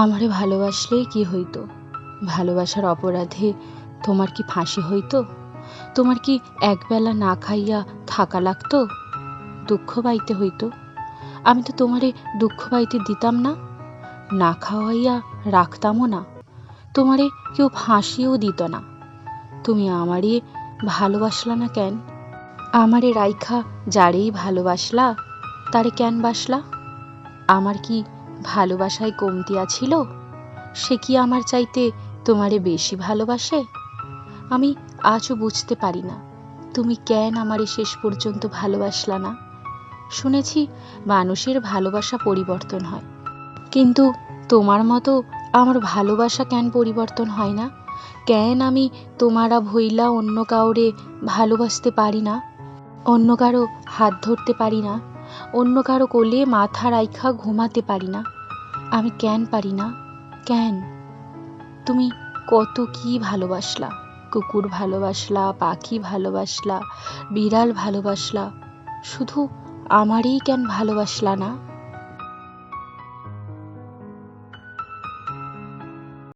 আমারে ভালোবাসলেই কি হইতো? ভালোবাসার অপরাধে তোমার কি ফাঁসি হইতো? তোমার কি একবেলা না খাইয়া থাকা লাগতো? দুঃখ পাইতে হইতো? আমি তো তোমারে দুঃখ পাইতে দিতাম না, না খাওয়াইয়া রাখতামও না, তোমারে কেউ ফাঁসিও দিত না। তুমি আমারে ভালোবাসলা না কেন? আমারে রাইখা যারেই ভালোবাসলা তারে কেন বাসলা? আমার কি ভালোবাসায় কমতি আছিল? সে কি আমার চাইতে তোমারে বেশি ভালোবাসে? আমি আজও বুঝতে পারি না তুমি কেন আমারে শেষ পর্যন্ত ভালোবাসলা না। শুনেছি মানুষের ভালোবাসা পরিবর্তন হয়, কিন্তু তোমার মতো আমার ভালোবাসা কেন পরিবর্তন হয় না? কেন আমি তোমারা ভইলা অন্য কাউরে ভালোবাসতে পারি না? অন্য কারো হাত ধরতে পারি না? অন্য কারো কোলে মাথা রাইখা ঘুমাতে পারি না? আমি কেন পারি না? কেন? তুমি কত কি ভালোবাসলা, কুকুর ভালোবাসলা, পাখি ভালোবাসলা, বিড়াল ভালোবাসলা, শুধু আমারই কেন ভালোবাসলা না?